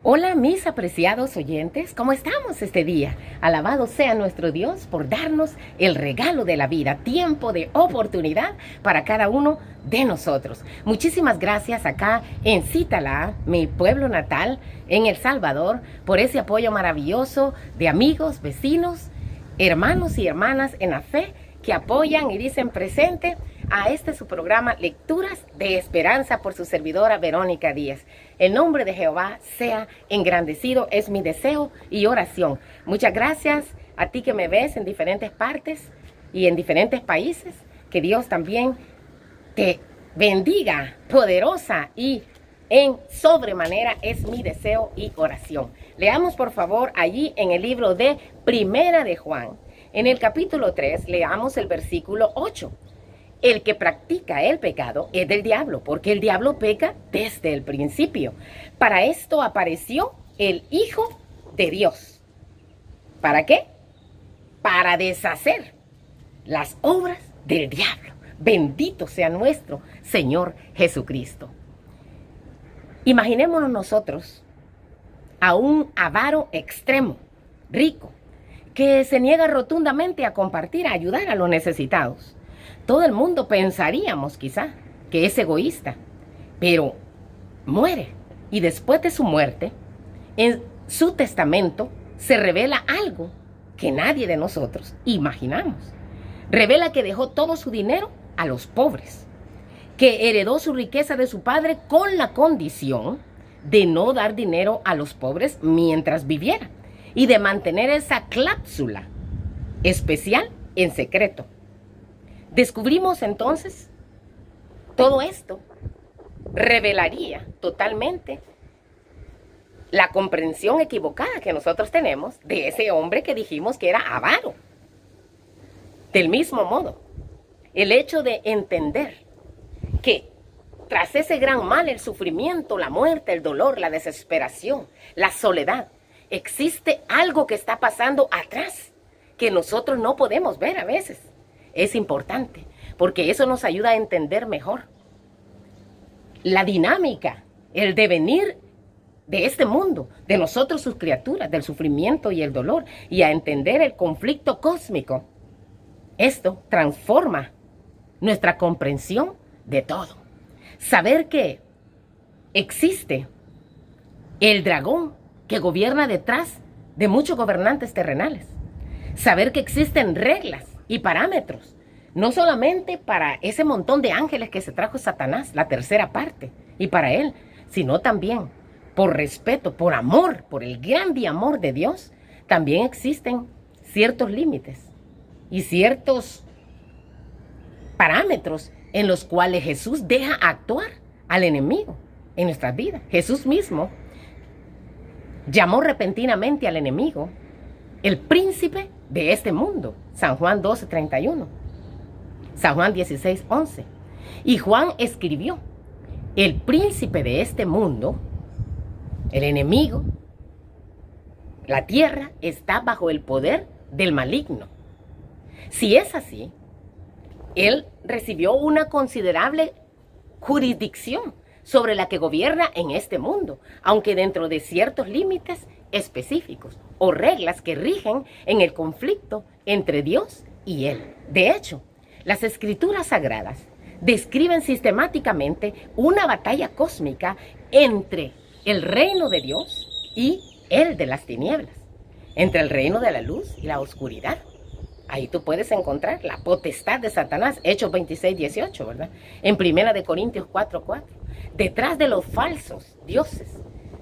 Hola mis apreciados oyentes, ¿cómo estamos este día? Alabado sea nuestro Dios por darnos el regalo de la vida, tiempo de oportunidad para cada uno de nosotros. Muchísimas gracias acá en Citalá, mi pueblo natal, en El Salvador, por ese apoyo maravilloso de amigos, vecinos, hermanos y hermanas en la fe que apoyan y dicen presente a su programa Lecturas de Esperanza por su servidora Verónica Díaz. El nombre de Jehová sea engrandecido, es mi deseo y oración. Muchas gracias a ti que me ves en diferentes partes y en diferentes países. Que Dios también te bendiga poderosa y en sobremanera es mi deseo y oración. Leamos por favor allí en el libro de Primera de Juan. En el capítulo 3 leamos el versículo 8. El que practica el pecado es del diablo, porque el diablo peca desde el principio. Para esto apareció el Hijo de Dios. ¿Para qué? Para deshacer las obras del diablo. Bendito sea nuestro Señor Jesucristo. Imaginémonos nosotros a un avaro extremo, rico, que se niega rotundamente a compartir, a ayudar a los necesitados. Todo el mundo pensaríamos quizá que es egoísta, pero muere. Y después de su muerte, en su testamento se revela algo que nadie de nosotros imaginamos. Revela que dejó todo su dinero a los pobres, que heredó su riqueza de su padre con la condición de no dar dinero a los pobres mientras viviera y de mantener esa cláusula especial en secreto. Descubrimos entonces todo esto revelaría totalmente la comprensión equivocada que nosotros tenemos de ese hombre que dijimos que era avaro. Del mismo modo, el hecho de entender que tras ese gran mal, el sufrimiento, la muerte, el dolor, la desesperación, la soledad, existe algo que está pasando atrás que nosotros no podemos ver a veces. Es importante, porque eso nos ayuda a entender mejor la dinámica, el devenir de este mundo, de nosotros sus criaturas, del sufrimiento y el dolor, y a entender el conflicto cósmico. Esto transforma nuestra comprensión de todo. Saber que existe el dragón que gobierna detrás de muchos gobernantes terrenales. Saber que existen reglas y parámetros, no solamente para ese montón de ángeles que se trajo Satanás, la tercera parte, y para él, sino también por respeto, por amor, por el grande amor de Dios, también existen ciertos límites y ciertos parámetros en los cuales Jesús deja actuar al enemigo en nuestras vidas. Jesús mismo llamó repentinamente al enemigo el príncipe de este mundo. San Juan 12:31. San Juan 16:11. Y Juan escribió: el príncipe de este mundo, el enemigo, la tierra, está bajo el poder del maligno. Si es así, él recibió una considerable jurisdicción sobre la que gobierna en este mundo, aunque dentro de ciertos límites específicos o reglas que rigen en el conflicto entre Dios y él. De hecho, las escrituras sagradas describen sistemáticamente una batalla cósmica entre el reino de Dios y el de las tinieblas, entre el reino de la luz y la oscuridad. Ahí tú puedes encontrar la potestad de Satanás, Hechos 26:18, ¿verdad? En 1 Corintios 4:4. Detrás de los falsos dioses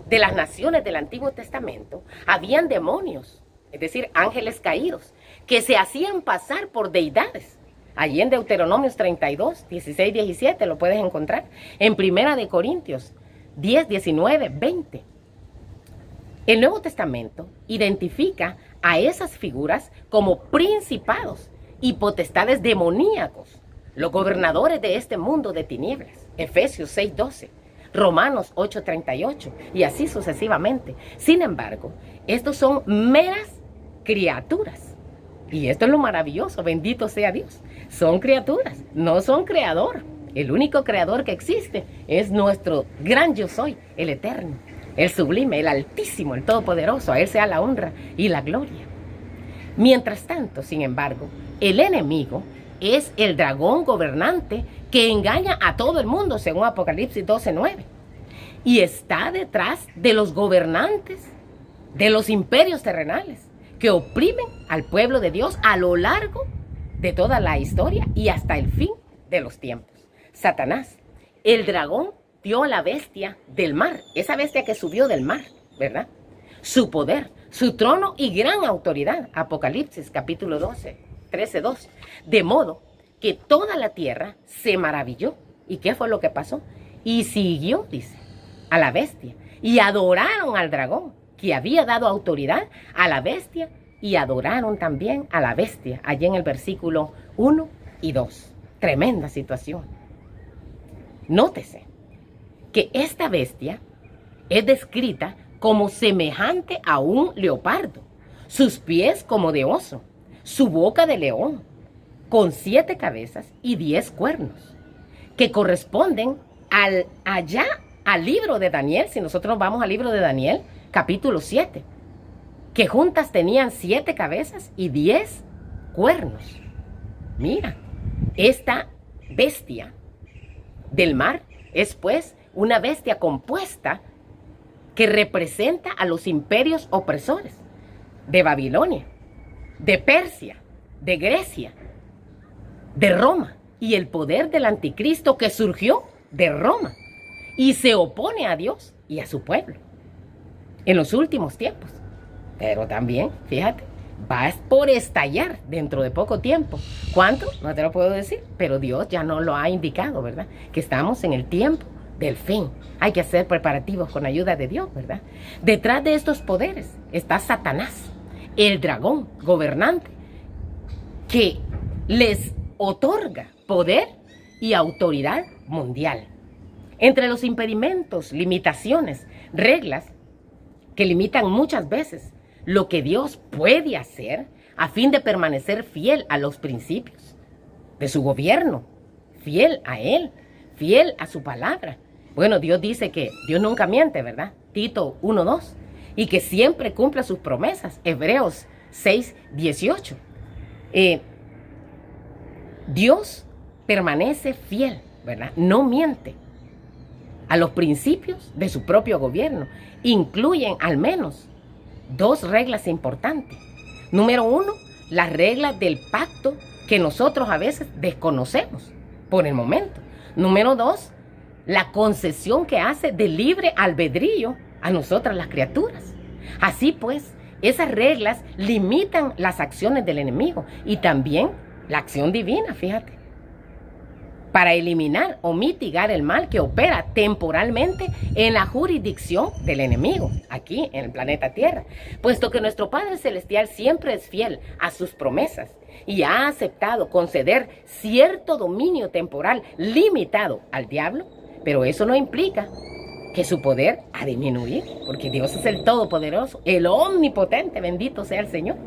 de las naciones del Antiguo Testamento habían demonios, es decir, ángeles caídos, que se hacían pasar por deidades. Allí en Deuteronomios 32, 16, 17 lo puedes encontrar. En 1 Corintios 10, 19, 20. El Nuevo Testamento identifica a esas figuras como principados y potestades demoníacos, los gobernadores de este mundo de tinieblas. Efesios 6:12, Romanos 8:38 y así sucesivamente. Sin embargo, estos son meras criaturas. Y esto es lo maravilloso, bendito sea Dios. Son criaturas, no son creador. El único creador que existe es nuestro gran yo soy, el eterno, el sublime, el altísimo, el todopoderoso, a Él sea la honra y la gloria. Mientras tanto, sin embargo, el enemigo es el dragón gobernante que engaña a todo el mundo, según Apocalipsis 12:9. Y está detrás de los gobernantes de los imperios terrenales que oprimen al pueblo de Dios a lo largo de toda la historia y hasta el fin de los tiempos. Satanás, el dragón, dio a la bestia del mar, esa bestia que subió del mar, ¿verdad? Su poder, su trono y gran autoridad. Apocalipsis capítulo 13:2. De modo que toda la tierra se maravilló. ¿Y qué fue lo que pasó? Y siguió, dice, a la bestia. Y adoraron al dragón, que había dado autoridad a la bestia, y adoraron también a la bestia, allí en el versículo 1 y 2. Tremenda situación. Nótese que esta bestia es descrita como semejante a un leopardo, sus pies como de oso, su boca de león, con 7 cabezas y 10 cuernos, que corresponden al libro de Daniel. Si nosotros vamos al libro de Daniel, capítulo 7, que juntas tenían 7 cabezas y 10 cuernos. Mira, esta bestia del mar es pues una bestia compuesta que representa a los imperios opresores de Babilonia, de Persia, de Grecia, de Roma, y el poder del anticristo que surgió de Roma y se opone a Dios y a su pueblo en los últimos tiempos. Pero también, fíjate, va por estallar dentro de poco tiempo. ¿Cuánto? No te lo puedo decir, pero Dios ya nos lo ha indicado, ¿verdad? Que estamos en el tiempo del fin. Hay que hacer preparativos con ayuda de Dios, ¿verdad? Detrás de estos poderes está Satanás, el dragón gobernante, que les otorga poder y autoridad mundial. Entre los impedimentos, limitaciones, reglas que limitan muchas veces lo que Dios puede hacer a fin de permanecer fiel a los principios de su gobierno, fiel a Él, fiel a su palabra. Bueno, Dios dice que Dios nunca miente, ¿verdad? Tito 1:2. Y que siempre cumple sus promesas. Hebreos 6:18. Dios permanece fiel, ¿verdad? No miente a los principios de su propio gobierno. Incluyen al menos 2 reglas importantes. Número 1, las reglas del pacto que nosotros a veces desconocemos por el momento. Número 2, la concesión que hace de libre albedrío a nosotras las criaturas. Así pues, esas reglas limitan las acciones del enemigo y también la acción divina, fíjate, para eliminar o mitigar el mal que opera temporalmente en la jurisdicción del enemigo, aquí en el planeta Tierra, puesto que nuestro Padre Celestial siempre es fiel a sus promesas y ha aceptado conceder cierto dominio temporal limitado al diablo, pero eso no implica que su poder ha disminuido, porque Dios es el Todopoderoso, el Omnipotente, bendito sea el Señor.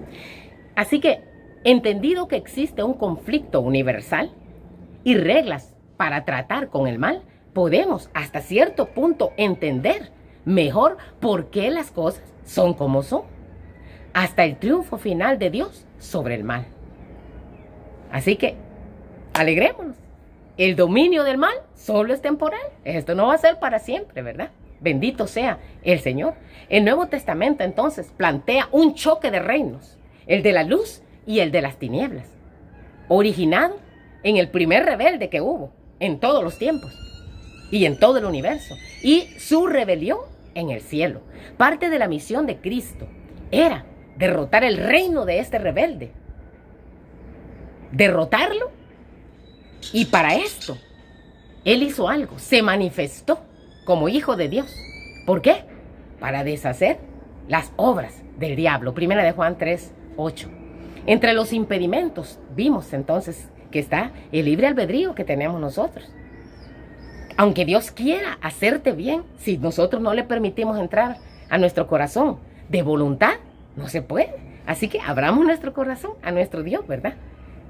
Así que, entendido que existe un conflicto universal y reglas para tratar con el mal, podemos hasta cierto punto entender mejor por qué las cosas son como son, hasta el triunfo final de Dios sobre el mal. Así que, alegrémonos. El dominio del mal solo es temporal. Esto no va a ser para siempre, ¿verdad? Bendito sea el Señor. El Nuevo Testamento entonces plantea un choque de reinos, el de la luz y el de las tinieblas, originado en el primer rebelde que hubo en todos los tiempos y en todo el universo, y su rebelión en el cielo. Parte de la misión de Cristo era derrotar el reino de este rebelde, derrotarlo, y para esto Él hizo algo, se manifestó como Hijo de Dios. ¿Por qué? Para deshacer las obras del diablo. Primera de Juan 3:8. Entre los impedimentos vimos entonces que está el libre albedrío que tenemos nosotros. Aunque Dios quiera hacerte bien, si nosotros no le permitimos entrar a nuestro corazón de voluntad, no se puede. Así que abramos nuestro corazón a nuestro Dios, ¿verdad?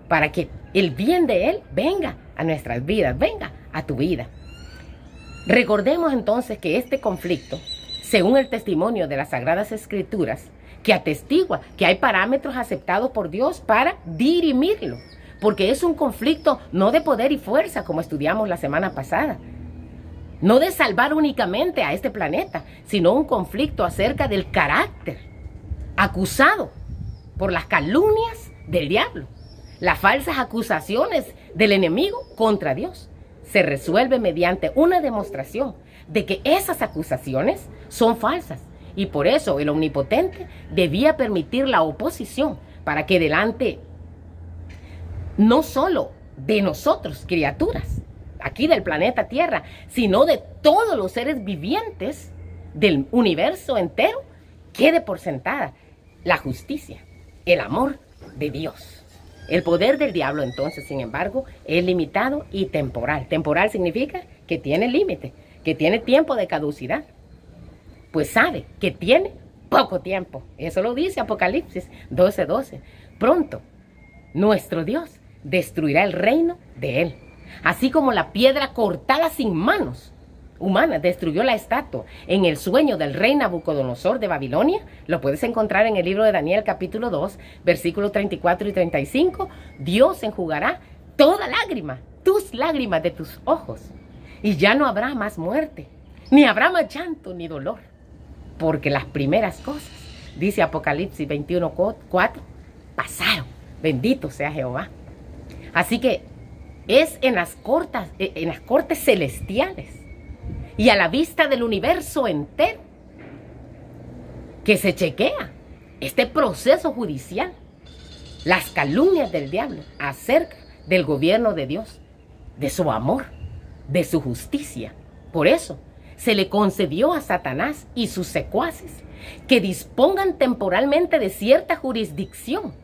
Para que el bien de Él venga a nuestras vidas, venga a tu vida. Recordemos entonces que este conflicto según el testimonio de las Sagradas Escrituras, que atestigua que hay parámetros aceptados por Dios para dirimirlo, porque es un conflicto no de poder y fuerza, como estudiamos la semana pasada, no de salvar únicamente a este planeta, sino un conflicto acerca del carácter, acusado por las calumnias del diablo, las falsas acusaciones del enemigo contra Dios. Se resuelve mediante una demostración de que esas acusaciones son falsas, y por eso el Omnipotente debía permitir la oposición para que delante no solo de nosotros, criaturas, aquí del planeta Tierra, sino de todos los seres vivientes del universo entero, quede por sentada la justicia, el amor de Dios. El poder del diablo, entonces, sin embargo, es limitado y temporal. Temporal significa que tiene límite, que tiene tiempo de caducidad. Pues sabe que tiene poco tiempo. Eso lo dice Apocalipsis 12:12. Pronto, nuestro Dios destruirá el reino de él. Así como la piedra cortada sin manos humanas destruyó la estatua en el sueño del rey Nabucodonosor de Babilonia, lo puedes encontrar en el libro de Daniel capítulo 2, versículos 34 y 35, Dios enjugará toda lágrima, tus lágrimas de tus ojos, y ya no habrá más muerte, ni habrá más llanto ni dolor, porque las primeras cosas, dice Apocalipsis 21:4, pasaron. Bendito sea Jehová. Así que es en las cortes celestiales y a la vista del universo entero que se chequea este proceso judicial, las calumnias del diablo acerca del gobierno de Dios, de su amor, de su justicia. Por eso se le concedió a Satanás y sus secuaces que dispongan temporalmente de cierta jurisdicción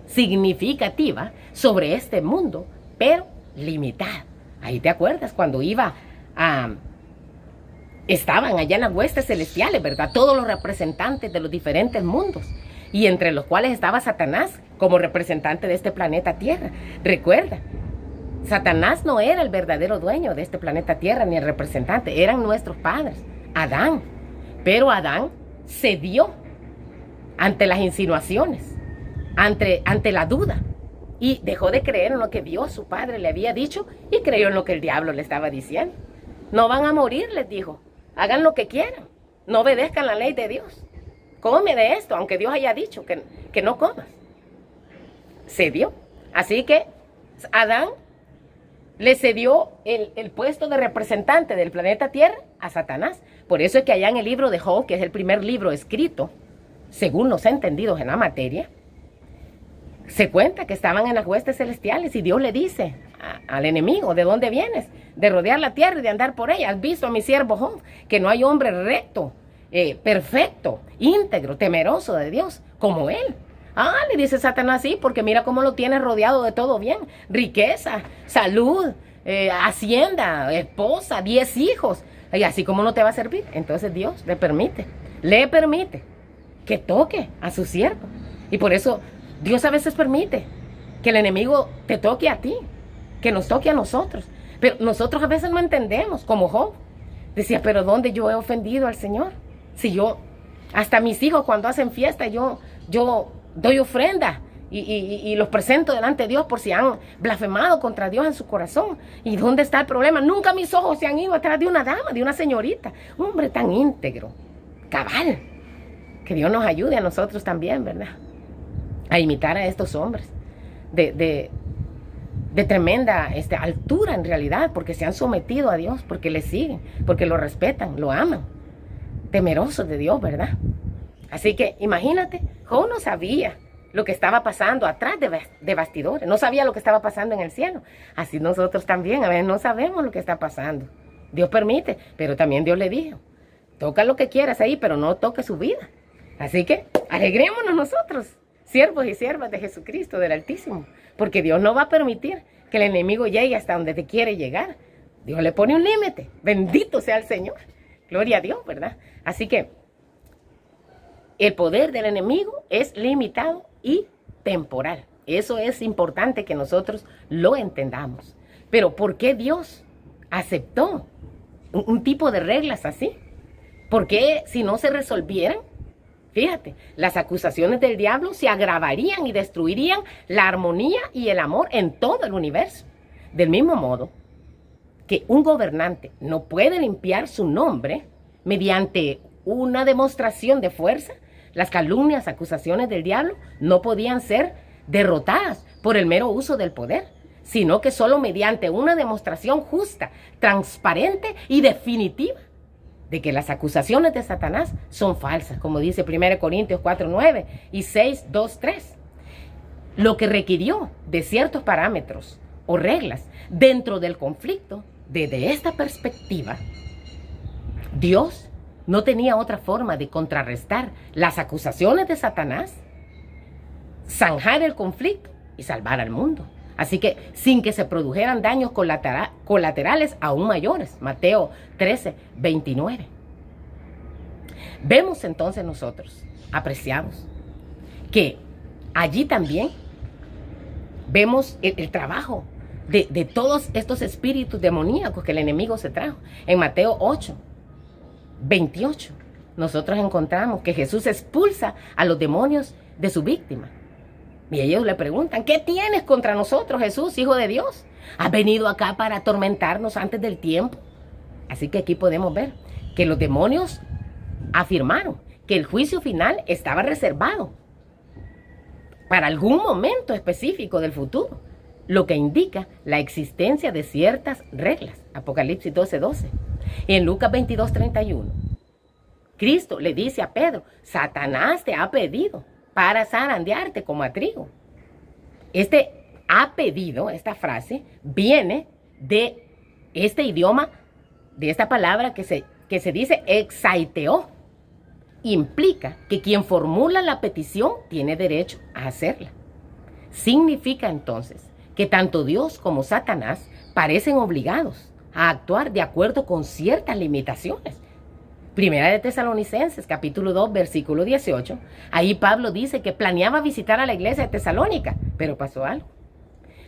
significativa sobre este mundo, pero limitada. Ahí te acuerdas cuando estaban allá en las huestes celestiales, ¿verdad? Todos los representantes de los diferentes mundos, y entre los cuales estaba Satanás como representante de este planeta Tierra. Recuerda, Satanás no era el verdadero dueño de este planeta Tierra, ni el representante, eran nuestros padres, Adán. Pero Adán cedió ante las insinuaciones, ante la duda, y dejó de creer en lo que Dios, su padre, le había dicho, y creyó en lo que el diablo le estaba diciendo. No van a morir, les dijo. Hagan lo que quieran. No obedezcan la ley de Dios. Come de esto, aunque Dios haya dicho que no comas. Cedió. Así que Adán le cedió el puesto de representante del planeta Tierra a Satanás. Por eso es que allá en el libro de Job, que es el primer libro escrito, según los entendidos en la materia, se cuenta que estaban en las huestes celestiales y Dios le dice al enemigo: ¿de dónde vienes? De rodear la tierra y de andar por ella. ¿Has visto a mi siervo Job? Que no hay hombre recto, perfecto, íntegro, temeroso de Dios como él. Le dice Satanás, sí, porque mira cómo lo tienes rodeado de todo bien. Riqueza, salud, hacienda, esposa, 10 hijos. Y así como no te va a servir. Entonces Dios le permite que toque a su siervo. Y por eso Dios a veces permite que el enemigo te toque a ti, que nos toque a nosotros. Pero nosotros a veces no entendemos, como Job. Decía, pero ¿dónde yo he ofendido al Señor? Si yo, hasta mis hijos cuando hacen fiesta, yo doy ofrenda y los presento delante de Dios por si han blasfemado contra Dios en su corazón. ¿Y dónde está el problema? Nunca mis ojos se han ido atrás de una dama, de una señorita. Un hombre tan íntegro, cabal. Que Dios nos ayude a nosotros también, ¿verdad? A imitar a estos hombres de tremenda altura en realidad, porque se han sometido a Dios, porque le siguen, porque lo respetan, lo aman, temerosos de Dios, ¿verdad? Así que imagínate, Job no sabía lo que estaba pasando atrás de bastidores, no sabía lo que estaba pasando en el cielo. Así nosotros también a veces no sabemos lo que está pasando. Dios permite, pero también Dios le dijo: toca lo que quieras ahí, pero no toques su vida. Así que alegrémonos nosotros, siervos y siervas de Jesucristo, del Altísimo, porque Dios no va a permitir que el enemigo llegue hasta donde te quiere llegar. Dios le pone un límite. Bendito sea el Señor. Gloria a Dios, ¿verdad? Así que el poder del enemigo es limitado y temporal. Eso es importante que nosotros lo entendamos. Pero ¿por qué Dios aceptó un tipo de reglas así? ¿Por qué si no se resolvieran? Fíjate, las acusaciones del diablo se agravarían y destruirían la armonía y el amor en todo el universo. Del mismo modo que un gobernante no puede limpiar su nombre mediante una demostración de fuerza, las calumnias, acusaciones del diablo no podían ser derrotadas por el mero uso del poder, sino que solo mediante una demostración justa, transparente y definitiva de que las acusaciones de Satanás son falsas, como dice 1 Corintios 4:9 y 6:2-3. Lo que requirió de ciertos parámetros o reglas dentro del conflicto. Desde esta perspectiva, Dios no tenía otra forma de contrarrestar las acusaciones de Satanás, zanjar el conflicto y salvar al mundo. Así que sin que se produjeran daños colaterales aún mayores. Mateo 13:29. Vemos entonces nosotros, apreciados, que allí también vemos el trabajo de todos estos espíritus demoníacos que el enemigo se trajo. En Mateo 8:28 nosotros encontramos que Jesús expulsa a los demonios de su víctima. Y ellos le preguntan, ¿qué tienes contra nosotros, Jesús, Hijo de Dios? ¿Has venido acá para atormentarnos antes del tiempo? Así que aquí podemos ver que los demonios afirmaron que el juicio final estaba reservado para algún momento específico del futuro, lo que indica la existencia de ciertas reglas. Apocalipsis 12:12. Y en Lucas 22:31, Cristo le dice a Pedro, Satanás te ha pedido para zarandearte como a trigo. Este ha pedido, esta frase, viene de este idioma, de esta palabra que se dice exaiteo. Implica que quien formula la petición tiene derecho a hacerla. Significa entonces que tanto Dios como Satanás parecen obligados a actuar de acuerdo con ciertas limitaciones. Primera de Tesalonicenses, capítulo 2, versículo 18. Ahí Pablo dice que planeaba visitar a la iglesia de Tesalónica, pero pasó algo.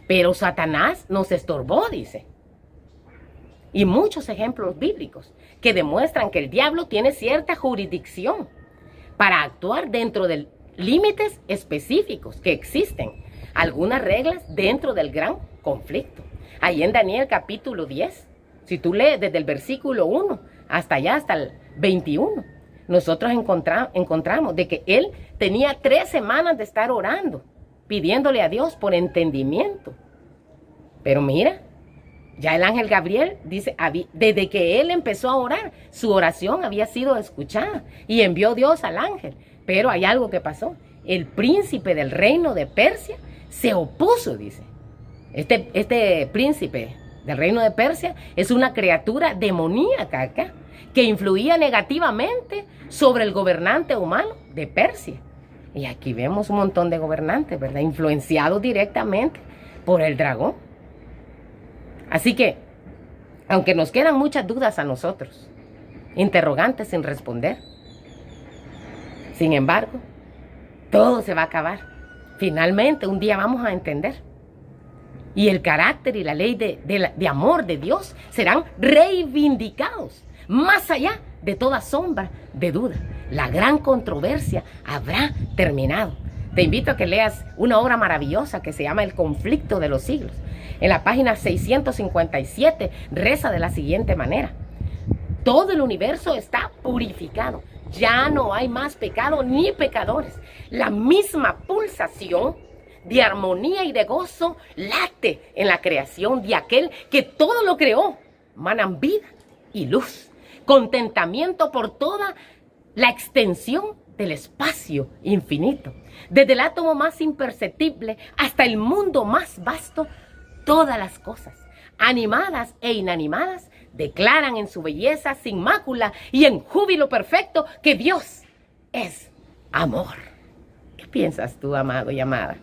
Pero Satanás nos estorbó, dice. Y muchos ejemplos bíblicos que demuestran que el diablo tiene cierta jurisdicción para actuar dentro de límites específicos que existen. Algunas reglas dentro del gran conflicto. Ahí en Daniel capítulo 10, si tú lees desde el versículo 1 hasta allá, hasta el 21, nosotros encontramos de que él tenía 3 semanas de estar orando, pidiéndole a Dios por entendimiento. Pero mira, ya el ángel Gabriel dice, desde que él empezó a orar, su oración había sido escuchada y envió Dios al ángel. Pero hay algo que pasó. El príncipe del reino de Persia se opuso, dice. Este príncipe del reino de Persia es una criatura demoníaca acá, que influía negativamente sobre el gobernante humano de Persia. Y aquí vemos un montón de gobernantes, ¿verdad? Influenciados directamente por el dragón. Así que, aunque nos quedan muchas dudas a nosotros, interrogantes sin responder, sin embargo, todo se va a acabar. Finalmente, un día vamos a entender. Y el carácter y la ley de amor de Dios serán reivindicados, más allá de toda sombra de duda. La gran controversia habrá terminado. Te invito a que leas una obra maravillosa que se llama El conflicto de los siglos. En la página 657 reza de la siguiente manera: todo el universo está purificado. Ya no hay más pecado ni pecadores. La misma pulsación de armonía y de gozo late en la creación de aquel que todo lo creó. Manan vida y luz, contentamiento por toda la extensión del espacio infinito. Desde el átomo más imperceptible hasta el mundo más vasto, todas las cosas, animadas e inanimadas, declaran en su belleza sin mácula y en júbilo perfecto que Dios es amor. ¿Qué piensas tú, amado y amada?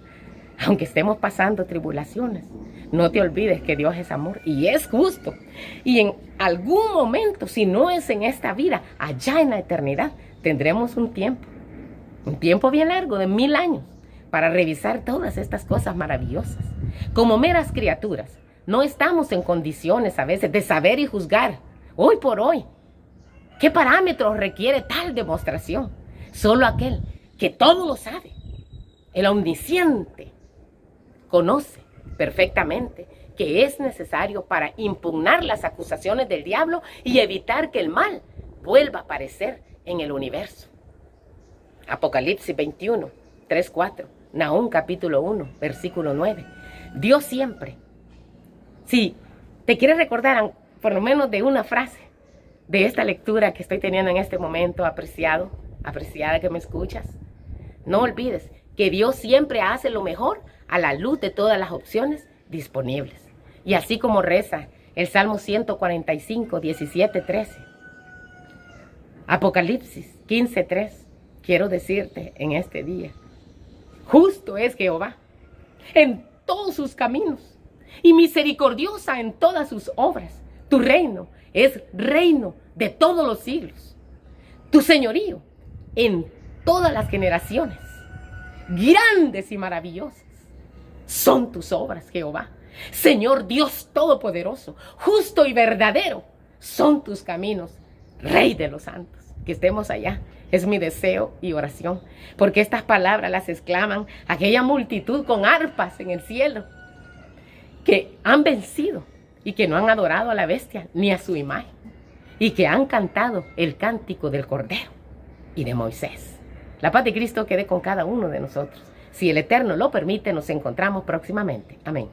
Aunque estemos pasando tribulaciones, no te olvides que Dios es amor y es justo. Y en algún momento, si no es en esta vida, allá en la eternidad, tendremos un tiempo bien largo, de 1000 años, para revisar todas estas cosas maravillosas. Como meras criaturas, no estamos en condiciones a veces de saber y juzgar hoy por hoy ¿Qué parámetros requiere tal demostración? Solo aquel que todo lo sabe, el omnisciente, conoce perfectamente que es necesario para impugnar las acusaciones del diablo y evitar que el mal vuelva a aparecer en el universo. Apocalipsis 21, 3, 4. Nahum capítulo 1, versículo 9. Dios siempre. Si te quieres recordar por lo menos de una frase de esta lectura que estoy teniendo en este momento, apreciada que me escuchas, no olvides que Dios siempre hace lo mejor a la luz de todas las opciones disponibles. Y así como reza el Salmo 145, 17, 13. Apocalipsis 15, 3. Quiero decirte en este día, justo es Jehová en todos sus caminos y misericordiosa en todas sus obras. Tu reino es reino de todos los siglos. Tu señorío en todas las generaciones. Grandes y maravillosas son tus obras, Jehová. Señor Dios Todopoderoso, justo y verdadero son tus caminos, Rey de los santos. Que estemos allá es mi deseo y oración, porque estas palabras las exclaman aquella multitud con arpas en el cielo, que han vencido y que no han adorado a la bestia ni a su imagen, y que han cantado el cántico del Cordero y de Moisés. La paz de Cristo quede con cada uno de nosotros. Si el Eterno lo permite, nos encontramos próximamente. Amén.